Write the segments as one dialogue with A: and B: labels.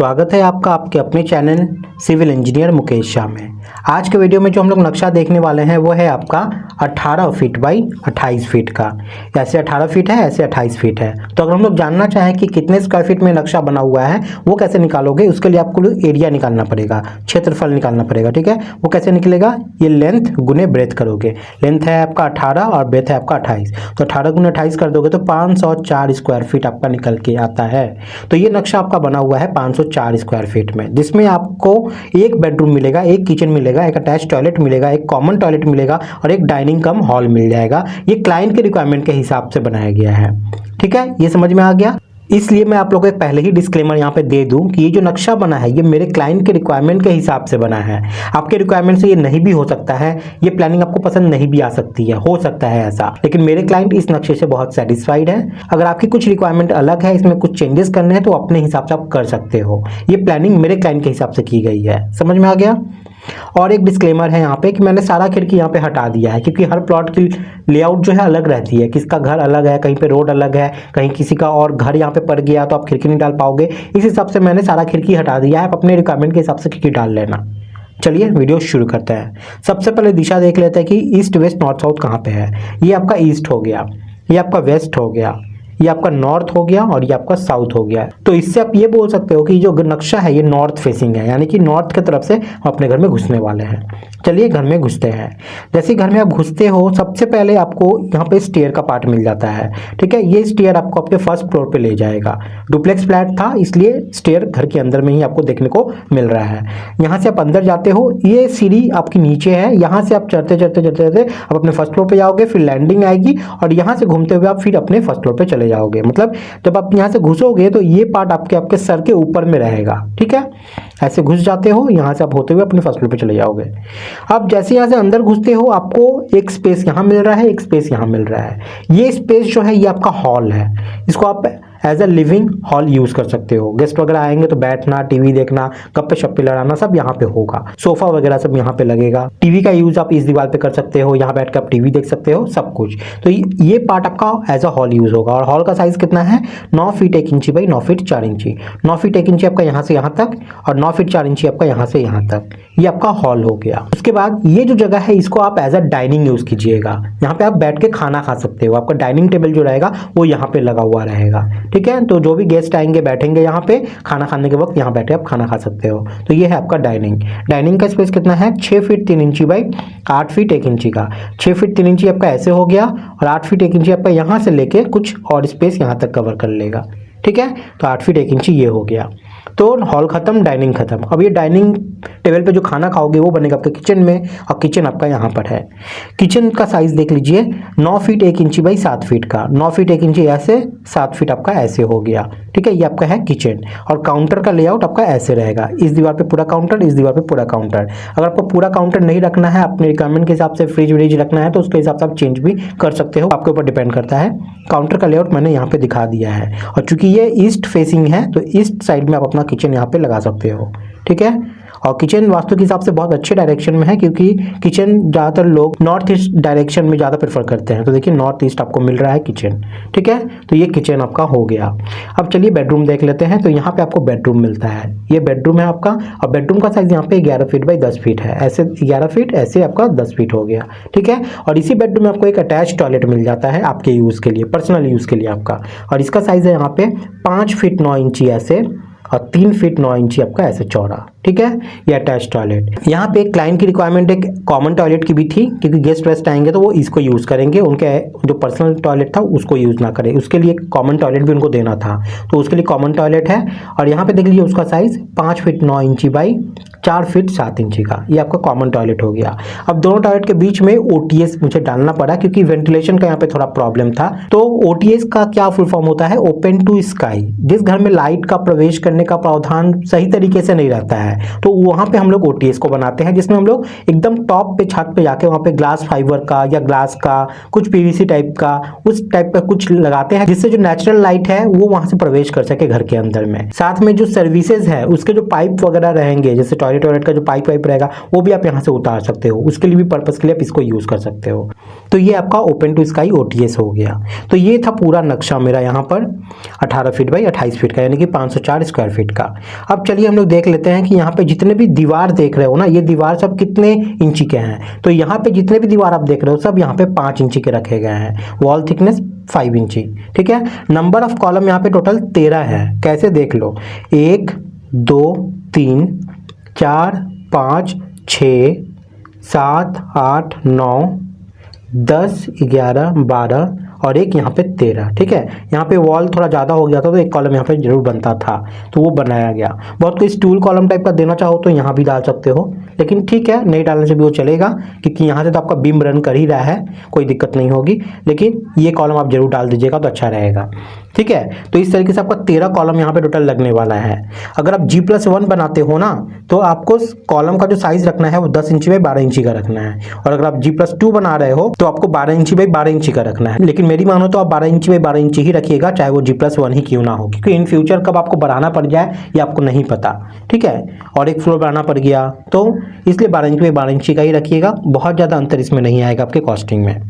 A: स्वागत है आपका आपके अपने channel civil engineer Mukesh Shah में। आज के वीडियो में जो हम लोग नक्शा देखने वाले हैं वो है आपका 18 फीट बाई 28 फीट का। ऐसे 18 फीट है, ऐसे 28 फीट है। तो अगर हम लोग जानना चाहें कि कितने स्क्वायर फीट में नक्शा बना हुआ है वो कैसे निकालोगे, उसके लिए आपको एरिया निकालना पड़ेगा, क्षेत्रफल निकालना पड़ेगा। ठीक है, वो कैसे निकलेगा, ये लेंथ गुने ब्रेथ करोगे। लेंथ है आपका 18 और ब्रेथ है आपका 28, तो 18 गुने 28 कर दोगे तो 504 स्क्वायर फीट आपका निकल के आता है। तो ये नक्शा आपका बना हुआ है 504 स्क्वायर फीट में, जिसमें आपको एक बेडरूम मिलेगा, एक किचन मिलेगा, एक अटैच टॉयलेट मिलेगा, एक कॉमन टॉयलेट मिलेगा और एक डाइनिंग कम हॉल मिल जाएगा। ये क्लाइंट के रिक्वायरमेंट के हिसाब से बनाया गया है। ठीक है, ये समझ में आ गया। इसलिए मैं आप लोगों को पहले ही डिस्क्लेमर यहाँ पे दे दूं कि ये जो नक्शा बना है ये मेरे क्लाइंट के रिक्वायरमेंट के हिसाब से बना है। आपके रिक्वायरमेंट से ये नहीं भी हो सकता है, ये प्लानिंग आपको पसंद नहीं भी आ सकती है, हो सकता है ऐसा, लेकिन मेरे क्लाइंट इस नक्शे से बहुत सेटिस्फाइड है। अगर आपकी कुछ रिक्वायरमेंट अलग है, इसमें कुछ चेंजेस करने हैं तो अपने हिसाब से आप कर सकते हो। ये प्लानिंग मेरे क्लाइंट के हिसाब से की गई है। समझ में आ गया। और एक डिस्क्लेमर है यहाँ पे कि मैंने सारा खिड़की यहाँ पे हटा दिया है, क्योंकि हर प्लॉट की लेआउट जो है अलग रहती है। किसका घर अलग है, कहीं पे रोड अलग है, कहीं किसी का और घर यहाँ पे पड़ गया तो आप खिड़की नहीं डाल पाओगे। इस हिसाब से मैंने सारा खिड़की हटा दिया है। आप अपने रिक्वायरमेंट के हिसाब से खिड़की डाल लेना। चलिए वीडियो शुरू करते हैं। सबसे पहले दिशा देख लेते हैं कि ईस्ट वेस्ट नॉर्थ साउथ कहाँ पे है। ये आपका ईस्ट हो गया, ये आपका वेस्ट हो गया, ये आपका नॉर्थ हो गया और ये आपका साउथ हो गया। तो इससे आप ये बोल सकते हो कि जो नक्शा है ये नॉर्थ फेसिंग है, यानी कि नॉर्थ की तरफ से हम अपने घर में घुसने वाले हैं। चलिए घर में घुसते हैं। जैसे घर में आप घुसते हो सबसे पहले आपको यहाँ पे स्टेयर का पार्ट मिल जाता है। ठीक है, ये स्टेयर आपको आपके फर्स्ट फ्लोर पे ले जाएगा। डुप्लेक्स फ्लैट था इसलिए स्टेयर घर के अंदर में ही आपको देखने को मिल रहा है। यहाँ से आप अंदर जाते हो, ये सीढ़ी आपकी नीचे है, यहाँ से आप चढ़ते चढ़ते चढ़ते चढ़ते आप अपने फर्स्ट फ्लोर पे जाओगे, फिर लैंडिंग आएगी और यहाँ से घूमते हुए आप फिर अपने फर्स्ट फ्लोर पे चले जाओगे। मतलब जब आप यहाँ से घुसोगे तो ये पार्ट आपके सर के ऊपर में रहेगा। ठीक है, ऐसे घुस जाते हो, यहाँ से आप होते हुए अपने फर्स्ट फ्लोर पे चले जाओगे। अब जैसे यहाँ से अंदर घुसते हो आपको एक स्पेस यहाँ मिल रहा है, एक स्पेस यहाँ मिल रहा है। ये स्पेस जो है ये आपका हॉल है। इसको आप as a living hall use कर सकते हो। गेस्ट वगैरह आएंगे तो बैठना, टीवी देखना, गप्पे शप्पे लड़ाना सब यहाँ पे होगा। सोफा वगैरह सब यहाँ पे लगेगा। टीवी का यूज आप इस दीवार पे कर सकते हो, यहाँ बैठ कर आप टीवी देख सकते हो, सब कुछ। तो ये पार्ट आपका एज अ हॉल यूज होगा। और हॉल का साइज कितना है, 9 फीट 1 इंची बाई 9 फीट 4 इंची। 9 फीट 1 इंची आपका यहाँ से यहाँ तक और 9 फीट 4 इंची आपका यहाँ से यहाँ तक। ये आपका हॉल हो गया। उसके बाद ये जो जगह है इसको आप एज अ डाइनिंग यूज कीजिएगा। यहाँ पे आप बैठ के खाना खा सकते हो। आपका डाइनिंग टेबल जो रहेगा वो यहाँ पे लगा हुआ रहेगा। ठीक है, तो जो भी गेस्ट आएंगे बैठेंगे यहाँ पे, खाना खाने के वक्त यहाँ बैठे आप खाना खा सकते हो। तो ये है आपका डाइनिंग। डाइनिंग का स्पेस कितना है, 6 फीट 3 इंची बाई 8 फीट 1 इंची का। 6 फीट 3 इंची आपका ऐसे हो गया और 8 फीट 1 इंची आपका यहाँ से लेके कुछ और स्पेस यहाँ तक कवर कर लेगा। ठीक है, तो 8 फीट 1 इंची ये हो गया। तो हॉल खत्म, डाइनिंग खत्म। अब ये डाइनिंग टेबल पे जो खाना खाओगे वो बनेगा आपके किचन में, और किचन आपका यहाँ पर है। किचन का साइज देख लीजिए, 9 फीट 1 इंची बाई 7 फीट का। 9 फीट 1 इंची ऐसे, 7 फीट आपका ऐसे हो गया। ठीक है, ये आपका है किचन। और काउंटर का लेआउट आपका ऐसे रहेगा, इस दीवार पे पूरा काउंटर, इस दीवार पे पूरा काउंटर। अगर आपको पूरा काउंटर नहीं रखना है, अपने रिक्वायरमेंट के हिसाब से फ्रिज व्रिज रखना है तो उसके हिसाब से आप चेंज भी कर सकते हो, आपके ऊपर डिपेंड करता है। काउंटर का लेआउट मैंने यहाँ पे दिखा दिया है। और चूंकि ये ईस्ट फेसिंग है तो ईस्ट साइड में आप अपना किचन यहाँ पे लगा सकते हो। ठीक है, और किचन वास्तु के हिसाब से बहुत अच्छे डायरेक्शन में है, क्योंकि किचन ज़्यादातर लोग नॉर्थ ईस्ट डायरेक्शन में ज़्यादा प्रेफर करते हैं। तो देखिए नॉर्थ ईस्ट आपको मिल रहा है किचन। ठीक है, तो ये किचन आपका हो गया। अब चलिए बेडरूम देख लेते हैं। तो यहाँ पे आपको बेडरूम मिलता है, ये बेडरूम है आपका। और बेडरूम का साइज यहाँ पे 11 फीट बाई 10 फीट है। ऐसे 11 फीट, ऐसे आपका 10 फीट हो गया। ठीक है, और इसी बेडरूम में आपको एक अटैच टॉयलेट मिल जाता है आपके यूज़ के लिए, पर्सनल यूज़ के लिए आपका। और इसका साइज है यहाँ पे 5 फीट 9 इंची ऐसे और 3 फीट 9 इंची आपका ऐसे चौड़ा। ठीक है, ये अटैच टॉयलेट। यहाँ पे क्लाइंट की रिक्वायरमेंट एक कॉमन टॉयलेट की भी थी, क्योंकि गेस्ट वेस्ट आएंगे तो वो इसको यूज़ करेंगे, उनके जो पर्सनल टॉयलेट था उसको यूज़ ना करें, उसके लिए कॉमन टॉयलेट भी उनको देना था। तो उसके लिए कॉमन टॉयलेट है। और यहाँ पे देख लीजिए उसका साइज 5 फीट 9 इंची बाई 4 फीट 7 इंची का, ये आपका कॉमन टॉयलेट हो गया। अब दोनों टॉयलेट के बीच में OTS मुझे डालना पड़ा, क्योंकि वेंटिलेशन का यहाँ पे थोड़ा प्रॉब्लम था। तो OTS का क्या फुल फॉर्म होता है, ओपन टू स्काई। जिस घर में लाइट का प्रवेश करने का प्रावधान सही तरीके से नहीं रहता है, है, तो वहाँ पे हम लोग OTS को बनाते हैं, जिसमें हम लोग एकदम टॉप पे छत पे जाके वहाँ पे ग्लास फाइबर का या ग्लास का कुछ PVC टाइप का उस टाइप का कुछ लगाते हैं, जिससे जो नेचुरल लाइट है वो वहाँ से प्रवेश कर सके घर के अंदर में। साथ में जो सर्विसेज है उसके जो पाइप वगैरह रहेंगे, जैसे टॉयलेट का जो पाइप वाइप रहेगा वो भी आप यहाँ से उतार सकते हो, उसके लिए भी पर्पस के लिए आप इसको यूज कर सकते हो। तो ये आपका ओपन टू स्काई OTS हो गया। तो ये था पूरा नक्शा मेरा यहाँ पर 18 फीट बाई 28 फीट का, यानी कि 504 स्क्वायर फीट का। अब चलिए हम लोग देख लेते हैं कि यहाँ पे जितने भी दीवार देख रहे हो ना, ये दीवार सब कितने इंची के हैं। तो यहाँ पे जितने भी दीवार आप देख रहे हो सब यहाँ पे 5 इंची के रखे गए हैं, वॉल थिकनेस 5 इंची, ठीक है। नंबर ऑफ कॉलम यहाँ पे टोटल 13 है। कैसे देख लो, 1 2 3 4 5 6 7 8 9 10 11 12 और एक यहाँ पे 13, ठीक है। यहाँ पे वॉल थोड़ा ज़्यादा हो गया था तो एक कॉलम यहाँ पे जरूर बनता था, तो वो बनाया गया। बहुत कोई स्टूल कॉलम टाइप का देना चाहो तो यहाँ भी डाल सकते हो, लेकिन ठीक है नहीं डालने से भी वो चलेगा, क्योंकि यहाँ से तो आपका बीम रन कर ही रहा है, कोई दिक्कत नहीं होगी। लेकिन ये कॉलम आप जरूर डाल दीजिएगा तो अच्छा रहेगा, ठीक है। तो इस तरीके से आपका 13 कॉलम यहाँ पे टोटल लगने वाला है। अगर आप G+1 बनाते हो ना, तो आपको कॉलम का जो साइज रखना है वो 10 इंची बाई 12 इंची का रखना है, और अगर आप G+2 बना रहे हो तो आपको 12 इंची बाई 12 इंची का रखना है। लेकिन मेरी मानो तो आप 12 इंची बाई 12 इंची ही रखिएगा, चाहे वो G+1 ही क्यों ना हो, क्योंकि इन फ्यूचर कब आपको बढ़ाना पड़ जाए ये आपको नहीं पता, ठीक है। और एक फ्लोर बनाना पड़ गया तो इसलिए 12 इंची बाई 12 इंची का ही रखिएगा, बहुत ज़्यादा अंतर इसमें नहीं आएगा आपके कॉस्टिंग में।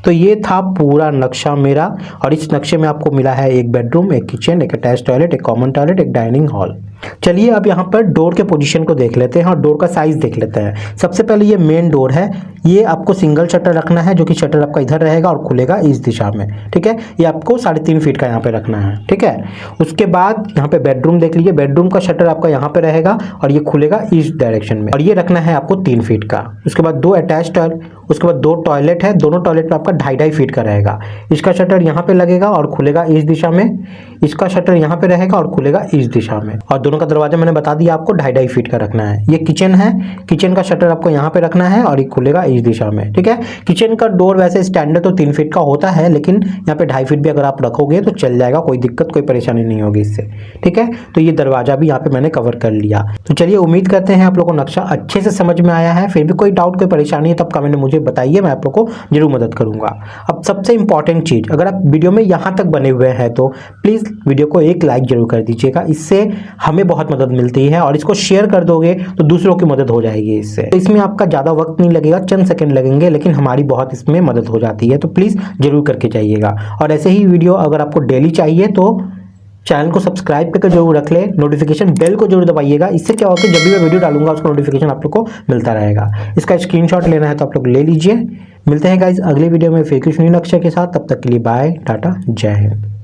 A: तो ये था पूरा नक्शा मेरा, और इस नक्शे में आपको मिला है एक बेडरूम, एक किचन, एक अटैच टॉयलेट, एक कॉमन टॉयलेट, एक डाइनिंग हॉल। चलिए अब यहाँ पर डोर के पोजीशन को देख लेते हैं और डोर का साइज देख लेते हैं। सबसे पहले ये मेन डोर है, ये आपको सिंगल शटर रखना है, जो कि शटर आपका इधर रहेगा और खुलेगा इस दिशा में, ठीक है। ये आपको 3.5 फीट का यहाँ पे रखना है, ठीक है। उसके बाद यहाँ पे बेडरूम देख लीजिए, बेडरूम का शटर आपका यहाँ पे रहेगा और ये खुलेगा इस डायरेक्शन में, और ये रखना है आपको 3 फीट का। उसके बाद 2 अटैच टॉयलेट, उसके बाद 2 टॉयलेट है, दोनों टॉयलेट में आपका 2.5 फीट का रहेगा। इसका शटर यहाँ पे लगेगा और खुलेगा इस दिशा में, इसका शटर यहाँ पे रहेगा और खुलेगा इस दिशा में, और दोनों का दरवाजा मैंने बता दिया आपको 2.5 फीट का रखना है। ये किचन है, किचन का शटर आपको यहाँ पे रखना है और ये खुलेगा इस दिशा में, ठीक है। किचन का डोर वैसे स्टैंडर्ड तो 3 फीट का होता है, लेकिन यहाँ पे 2.5 फीट भी अगर आप रखोगे तो चल जाएगा, कोई दिक्कत कोई परेशानी नहीं होगी इससे, ठीक है। तो ये दरवाजा भी यहाँ पे मैंने कवर कर लिया। तो चलिए उम्मीद करते हैं आप लोगों को नक्शा अच्छे से समझ में आया है। फिर भी कोई डाउट कोई परेशानी है तब कमेंट में मुझे बताइए, मैं आप लोग को जरूर मदद करूंगा। अब सबसे इंपॉर्टेंट चीज, अगर आप वीडियो में यहाँ तक बने हुए हैं तो प्लीज वीडियो को एक लाइक जरूर कर दीजिएगा, इससे हमें बहुत मदद मिलती है, और इसको शेयर कर दोगे तो दूसरों की मदद हो जाएगी इससे। तो इसमें आपका ज़्यादा वक्त नहीं लगेगा, चंद सेकंड लगेंगे, लेकिन हमारी बहुत इसमें मदद हो जाती है। तो प्लीज़ जरूर करके जाइएगा। और ऐसे ही वीडियो अगर आपको डेली चाहिए तो चैनल को सब्सक्राइब करके जरूर रख ले, नोटिफिकेशन बेल को जरूर दबाइएगा। इससे क्या होगा कि जब भी मैं वीडियो डालूंगा उसका नोटिफिकेशन आप लोग को मिलता रहेगा। इसका स्क्रीनशॉट लेना है तो आप लोग ले लीजिए। मिलते हैं गाइज अगले वीडियो में फिर कुछ नई नक्शे के साथ, तब तक के लिए बाय, टाटा, जय हिंद।